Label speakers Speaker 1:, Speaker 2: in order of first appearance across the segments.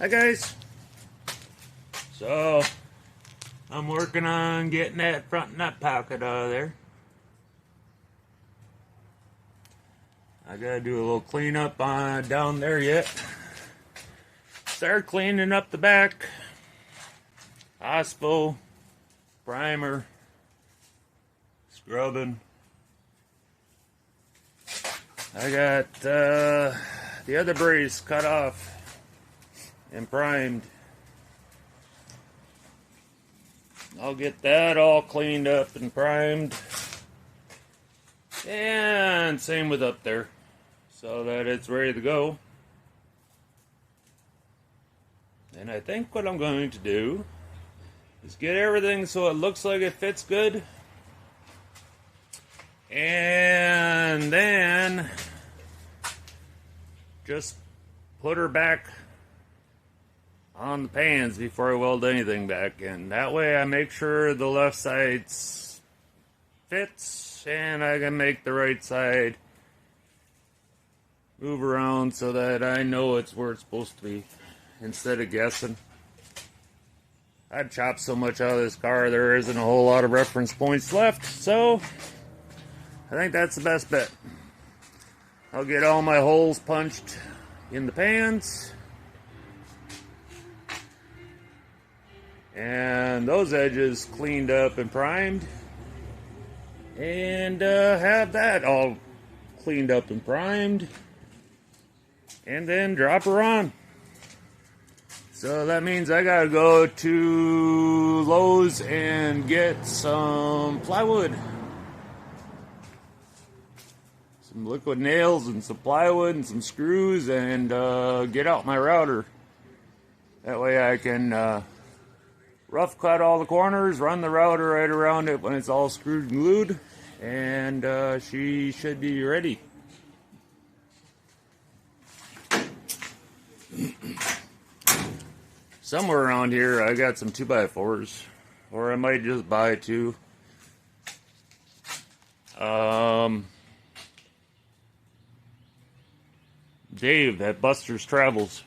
Speaker 1: Hi guys. So I'm working on getting that front nut pocket out of there. I gotta do a little cleanup on down there yet. Start cleaning up the back. Ospo, primer, scrubbing. I got the other brace cut off and primed. I'll get that all cleaned up and primed. And same with up there, so that it's ready to go. And I think what I'm going to do is get everything so it looks like it fits good. And then just put her back on the pans before I weld anything back in. That way I make sure the left side fits and I can make the right side move around so that I know it's where it's supposed to be instead of guessing. I've chopped so much out of this car there isn't a whole lot of reference points left, so I think that's the best bet. I'll get all my holes punched in the pans and those edges cleaned up and primed, and have that all cleaned up and primed, and then drop her on. So that means I gotta go to Lowe's and get some plywood, some liquid nails and some plywood and some screws, and get out my router. That way I can rough cut all the corners, run the router right around it when it's all screwed and glued, and she should be ready. Somewhere around here I got some 2x4s, or I might just buy two. Dave at Buster's Travels,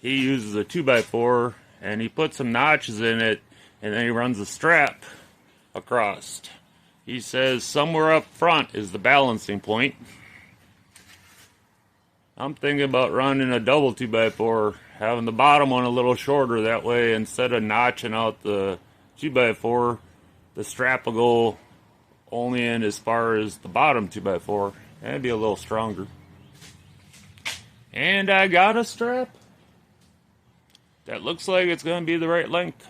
Speaker 1: he uses a 2x4 and he puts some notches in it and then he runs a strap across. He says somewhere up front is the balancing point. I'm thinking about running a double 2x4, having the bottom one a little shorter, that way instead of notching out the 2x4, the strap will go only in as far as the bottom 2x4, and it'd be a little stronger. And I got a strap that looks like it's going to be the right length.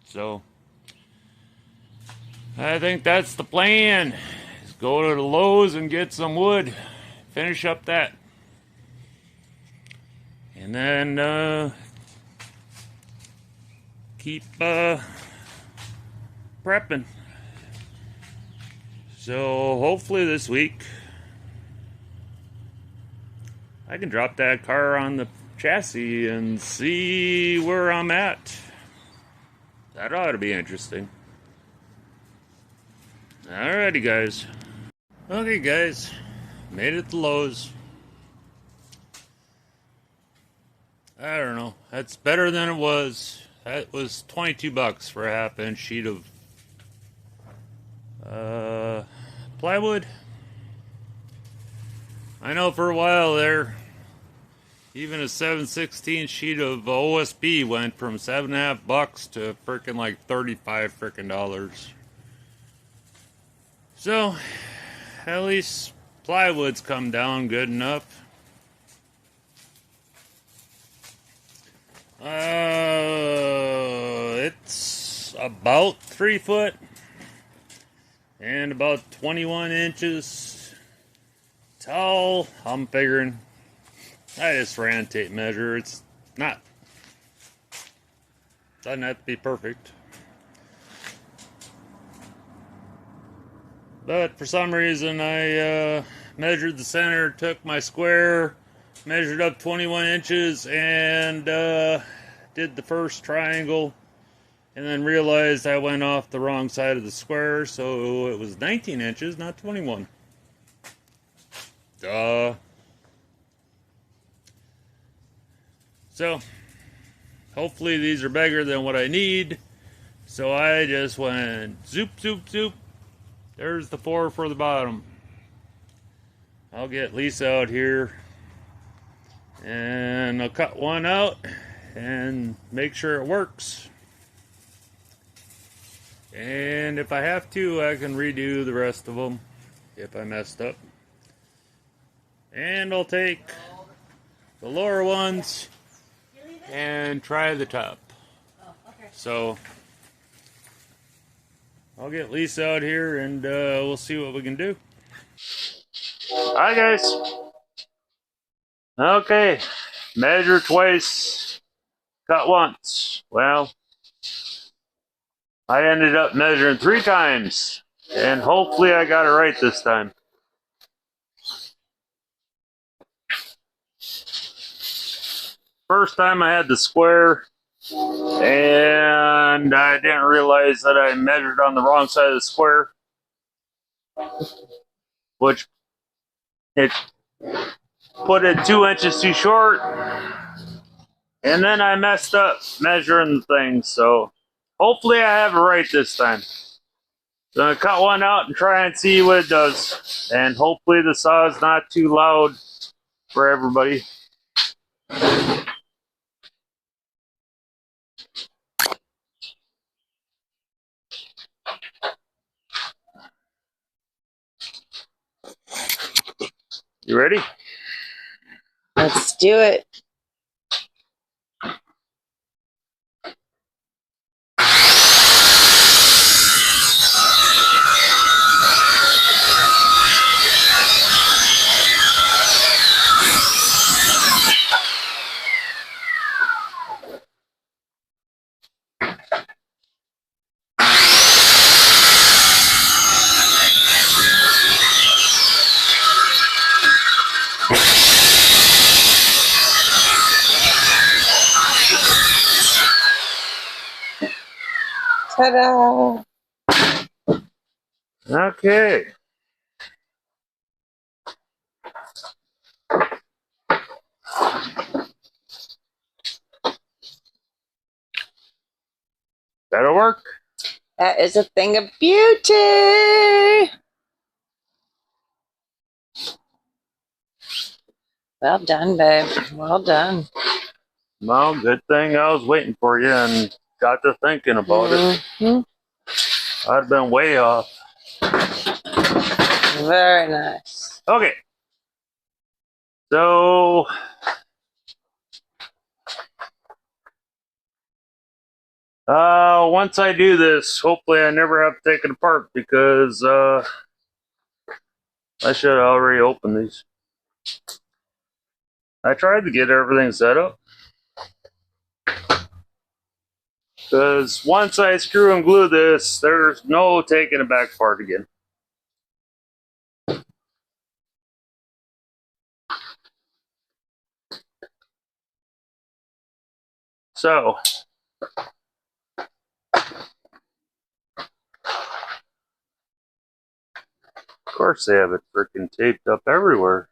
Speaker 1: So I think that's the plan, is go to the Lowe's and get some wood, finish up that, and then keep prepping. So hopefully this week I can drop that car on the chassis and see where I'm at. That ought to be interesting. Alrighty guys. Okay guys, made it to Lowe's. I don't know, that's better than it was. That was $22 for a half-inch sheet of plywood. I know for a while there, even a 7/16 sheet of OSB went from $7.50 to frickin' like $35 frickin' dollars. So at least plywood's come down good enough. It's about 3 foot and about 21 inches tall. I'm figuring. I just ran a tape measure. It's not, doesn't have to be perfect. But for some reason I measured the center, took my square, measured up 21 inches, and did the first triangle, and then realized I went off the wrong side of the square, so it was 19 inches, not 21. Duh. So hopefully these are bigger than what I need. So I just went zoop, zoop, zoop. There's the 4 for the bottom. I'll get Lisa out here and I'll cut one out and make sure it works. And if I have to, I can redo the rest of them if I messed up. And I'll take the lower ones and try the top. So I'll get Lisa out here and we'll see what we can do. Hi guys. Okay, measure twice, cut once. Well, I ended up measuring 3 times, and hopefully I got it right this time. First time I had the square, and I didn't realize that I measured on the wrong side of the square, which it put it 2 inches too short, and then I messed up measuring the thing, so hopefully I have it right this time. So I'm going to cut one out and try and see what it does. And hopefully the saw is not too loud for everybody. You ready?
Speaker 2: Let's do it. Ta-da!
Speaker 1: Okay. That'll work.
Speaker 2: That is a thing of beauty. Well done, babe. Well done.
Speaker 1: Well, good thing I was waiting for you and got to thinking about it. I'd have been way off.
Speaker 2: Very nice.
Speaker 1: Okay. So once I do this, hopefully I never have to take it apart because I should have already opened these. I tried to get everything set up. Because once I screw and glue this, there's no taking it back apart again. So, of course they have it freaking taped up everywhere.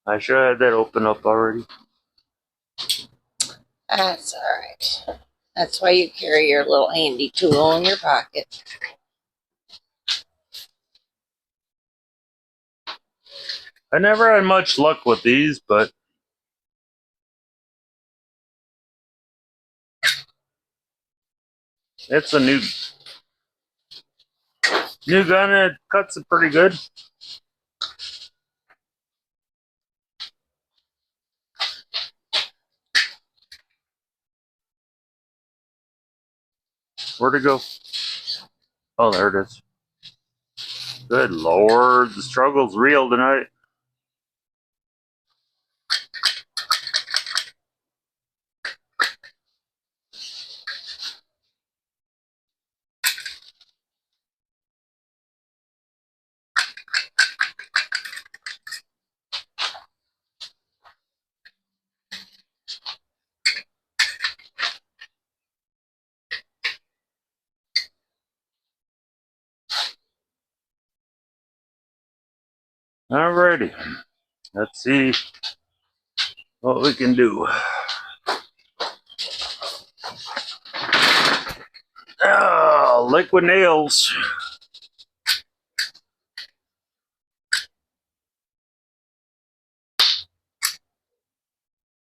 Speaker 1: I should have had that open up already.
Speaker 2: That's all right. That's why you carry your little handy tool in your pocket.
Speaker 1: I never had much luck with these, but it's a new gun and it cuts it pretty good. Where'd it go? Oh, there it is. Good Lord, the struggle's real tonight. Alrighty. Let's see what we can do. Oh, liquid nails.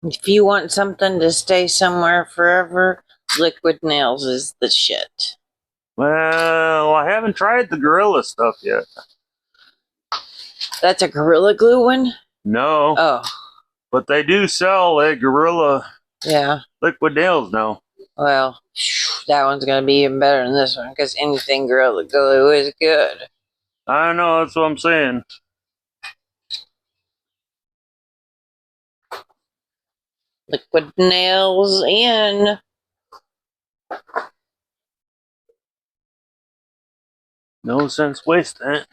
Speaker 2: If you want something to stay somewhere forever, liquid nails is the shit.
Speaker 1: Well, I haven't tried the Gorilla stuff yet.
Speaker 2: That's a Gorilla Glue one?
Speaker 1: No.
Speaker 2: Oh.
Speaker 1: But they do sell a Gorilla liquid nails now.
Speaker 2: Well, that one's going to be even better than this one because anything Gorilla Glue is good.
Speaker 1: I know, that's what I'm saying.
Speaker 2: Liquid nails in.
Speaker 1: No sense wasting it.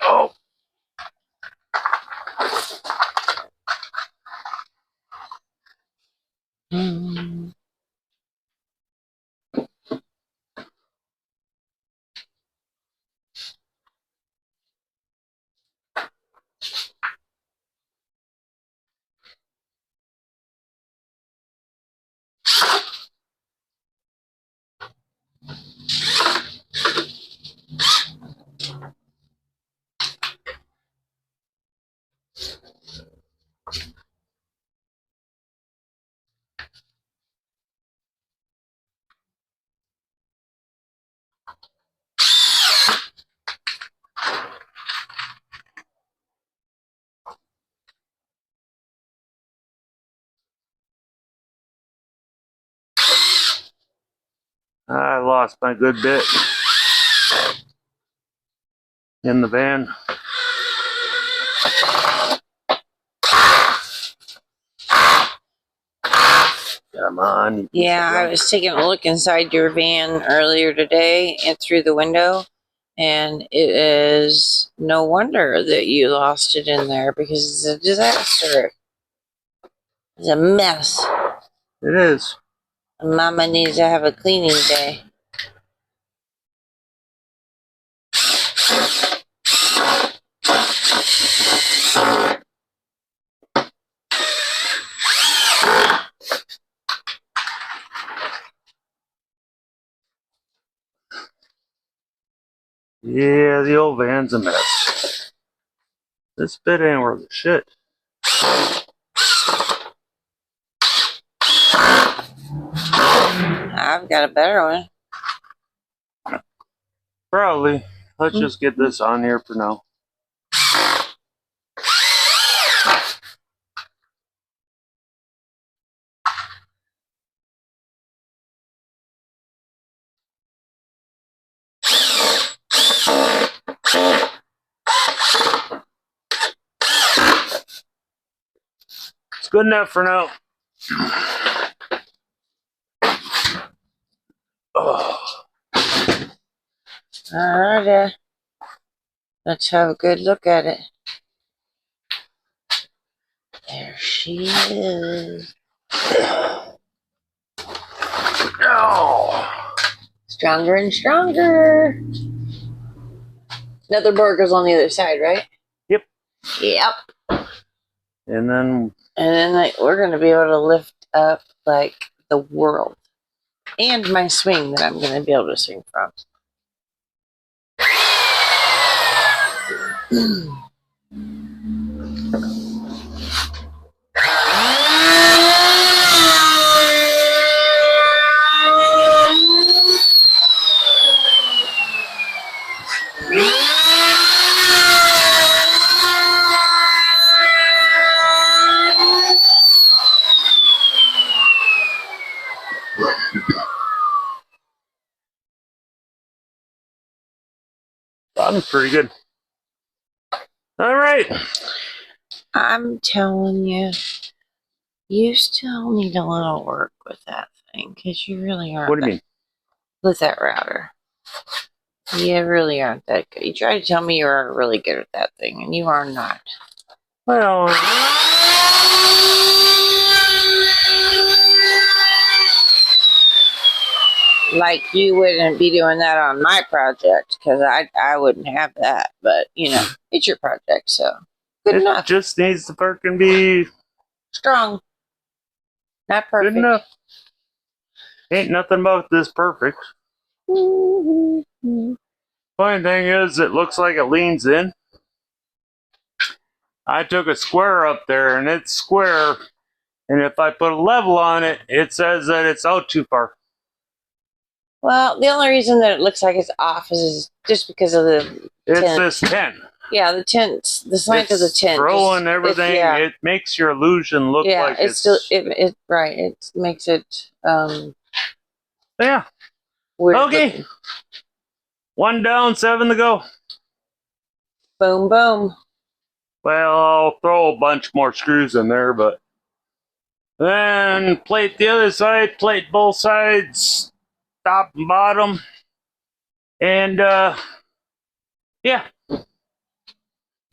Speaker 1: Oh. I lost my good bit in the van. Come on.
Speaker 2: Yeah, I was taking a look inside your van earlier today and through the window, and it is no wonder that you lost it in there because it's a disaster. It's a mess.
Speaker 1: It is.
Speaker 2: Mama needs to have a cleaning day.
Speaker 1: Yeah, the old van's a mess. This bit ain't worth a shit.
Speaker 2: I've got a better one.
Speaker 1: Probably. Let's just get this on here for now. It's good enough for now. Oh.
Speaker 2: Alrighty. Let's have a good look at it. There she is.
Speaker 1: Oh.
Speaker 2: Stronger and stronger. Another burger's on the other side, right?
Speaker 1: Yep.
Speaker 2: Yep.
Speaker 1: And then
Speaker 2: like, we're going to be able to lift up like the world. And my swing that I'm going to be able to swing from.
Speaker 1: I'm pretty good. All right.
Speaker 2: I'm telling you, you still need a little work with that thing because you really aren't.
Speaker 1: What do you mean?
Speaker 2: With that router. You really aren't that good. You try to tell me you're really good at that thing, and you are not.
Speaker 1: Well,
Speaker 2: like you wouldn't be doing that on my project, because I wouldn't have that. But you know, it's your project, so good
Speaker 1: it
Speaker 2: enough.
Speaker 1: just needs to freaking be
Speaker 2: Strong, not
Speaker 1: good
Speaker 2: perfect.
Speaker 1: enough. Ain't nothing about this perfect.
Speaker 2: Mm-hmm.
Speaker 1: Funny thing is, it looks like it leans in. I took a square up there, and it's square. And if I put a level on it, it says that it's out too far.
Speaker 2: Well, the only reason that it looks like it's off is just because of the
Speaker 1: It's
Speaker 2: tint.
Speaker 1: this tint.
Speaker 2: Yeah, the tint, the slant of the tint.
Speaker 1: Throwing everything. It makes your illusion look like
Speaker 2: it's still right. It makes it
Speaker 1: yeah.
Speaker 2: weird.
Speaker 1: Okay.
Speaker 2: Looking.
Speaker 1: 1 down, 7 to go.
Speaker 2: Boom, boom.
Speaker 1: Well, I'll throw a bunch more screws in there, but then plate the other side, plate both sides, top and bottom, and yeah,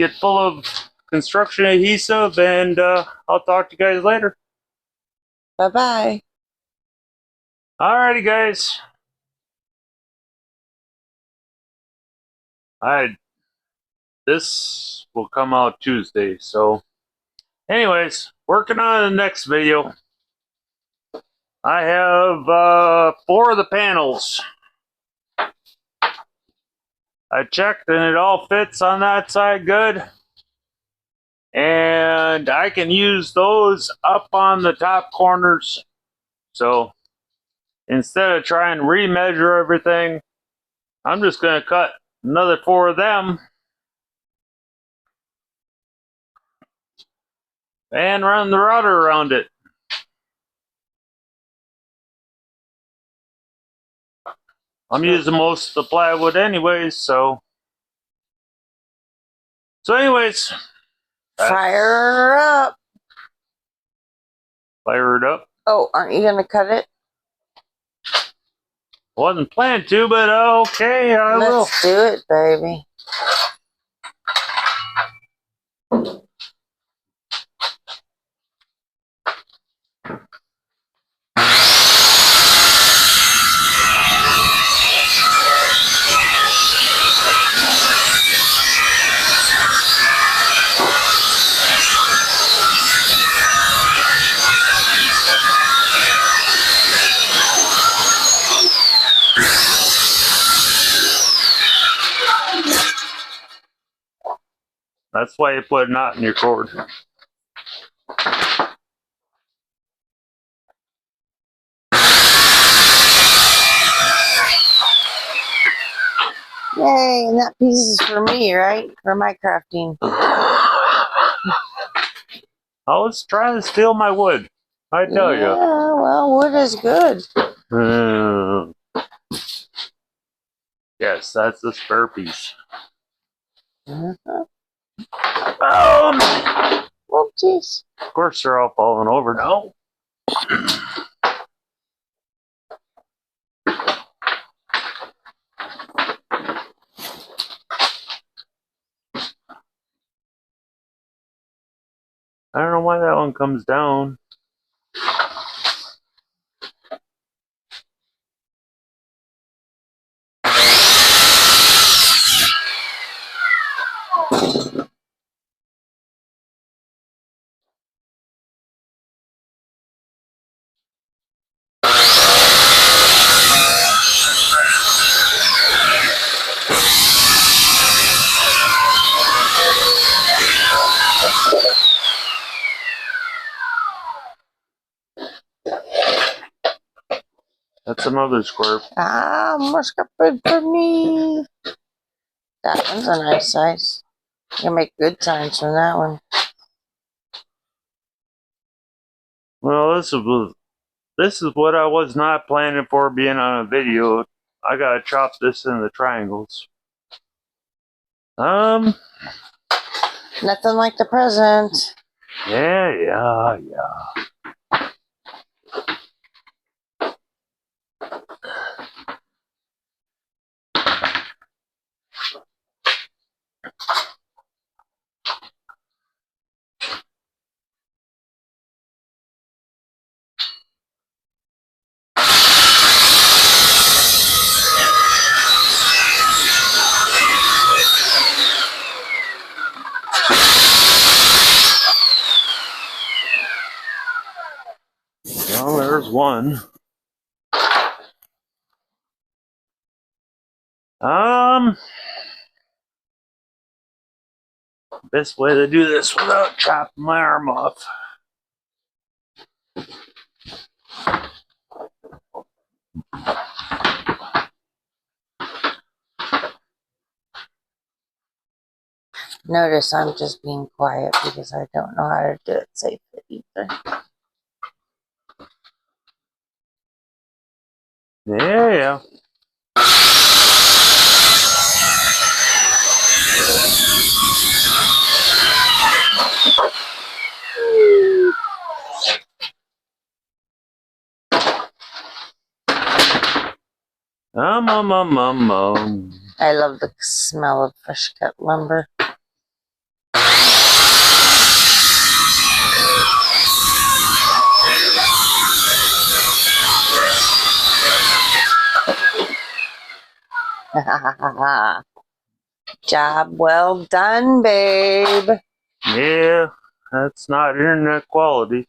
Speaker 1: get full of construction adhesive, and I'll talk to you guys later.
Speaker 2: Bye-bye.
Speaker 1: Alrighty, guys. This will come out Tuesday, so anyways, working on the next video. I have 4 of the panels. I checked and it all fits on that side good. And I can use those up on the top corners. So instead of trying to remeasure everything, I'm just going to cut another 4 of them and run the router around it. I'm using most of the plywood anyways, so anyways,
Speaker 2: Fire up.
Speaker 1: Fire it up.
Speaker 2: Oh, aren't you gonna cut it?
Speaker 1: Wasn't planned to, but okay, I will.
Speaker 2: Let's do it, baby.
Speaker 1: That's why you put a knot in your cord.
Speaker 2: Yay, and that piece is for me, right? For my crafting.
Speaker 1: I was trying to steal my wood. I tell you.
Speaker 2: Yeah, well, wood is good.
Speaker 1: Yes, that's the spare piece.
Speaker 2: Uh-huh.
Speaker 1: Whoopsies. Of course, they're all falling over now. I don't know why that one comes down. That's another square.
Speaker 2: Ah, more scarpid for me. That one's a nice size. You can make good signs from that one.
Speaker 1: Well, this is what I was not planning for being on a video. I gotta chop this into triangles.
Speaker 2: Nothing like the present.
Speaker 1: Yeah. one. Best way to do this without chopping my arm off.
Speaker 2: Notice I'm just being quiet because I don't know how to do it safely either.
Speaker 1: Yeah.
Speaker 2: I love the smell of fresh cut lumber. Job well done, babe.
Speaker 1: Yeah, that's not internet quality.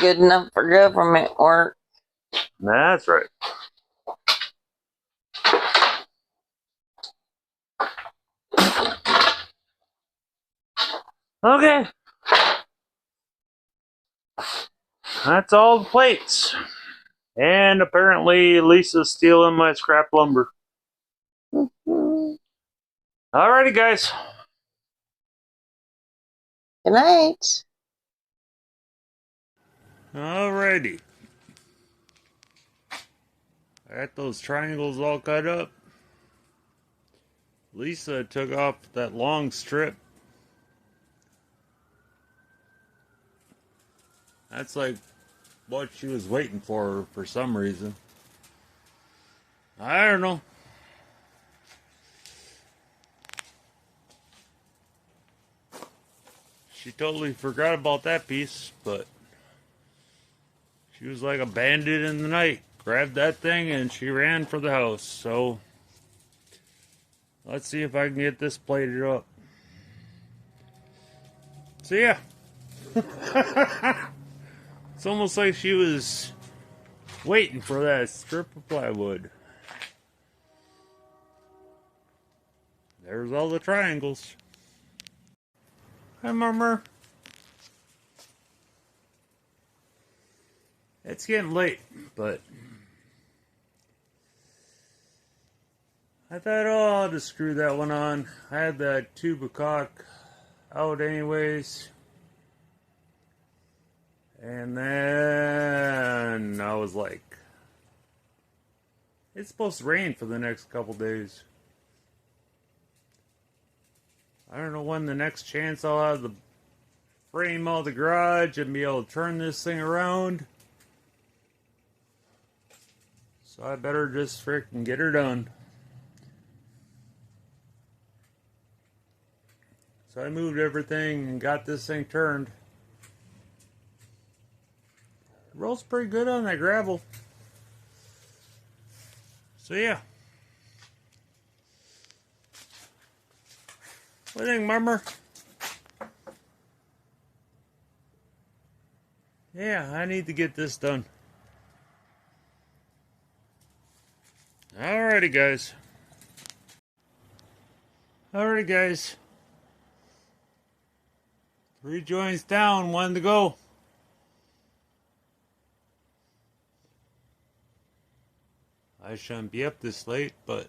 Speaker 2: Good enough for government work.
Speaker 1: That's right. Okay. That's all the plates. And apparently Lisa's stealing my scrap lumber. Alrighty, guys.
Speaker 2: Good night.
Speaker 1: Alrighty. I got those triangles all cut up. Lisa took off that long strip. That's like what she was waiting for some reason. I don't know. She totally forgot about that piece, but she was like a bandit in the night. Grabbed that thing and she ran for the house. So let's see if I can get this plated up. So yeah. It's almost like she was waiting for that strip of plywood. There's all the triangles. Hi, Murmur. It's getting late, but I thought, oh, I'll just screw that one on. I had that tube of caulk out anyways. And then I was like, it's supposed to rain for the next couple days. I don't know when the next chance I'll have the frame out of the garage and be able to turn this thing around. So I better just frickin' get her done. So I moved everything and got this thing turned. It rolls pretty good on that gravel. So yeah. What do you think, Murmur? Yeah, I need to get this done. Alrighty, guys. Alrighty, guys. 3 joints down, 1 to go. I shouldn't be up this late, but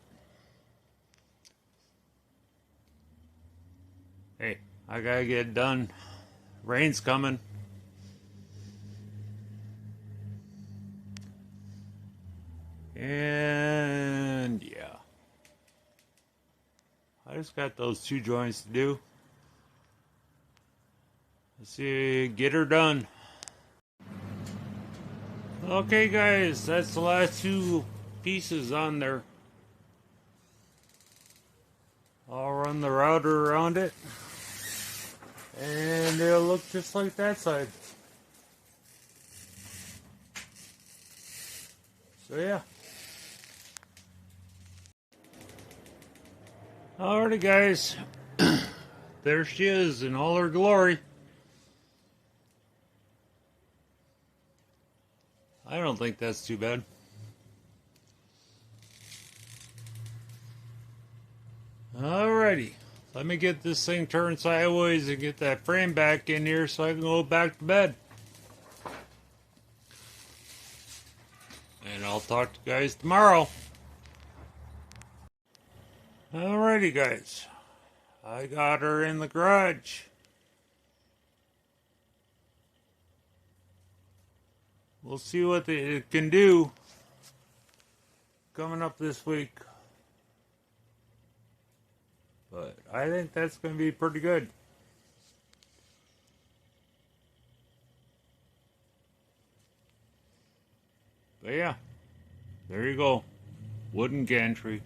Speaker 1: hey, I gotta get it done. Rain's coming. And yeah. I just got those 2 joints to do. Let's see, get her done. Okay, guys, that's the last 2 pieces on there. I'll run the router around it. And it'll look just like that side. So yeah. Alrighty, guys. There she is in all her glory. I don't think that's too bad. Alrighty. Let me get this thing turned sideways and get that frame back in here so I can go back to bed. And I'll talk to you guys tomorrow. Alrighty, guys. I got her in the garage. We'll see what it can do coming up this week. But I think that's going to be pretty good. But yeah, there you go. Wooden gantry.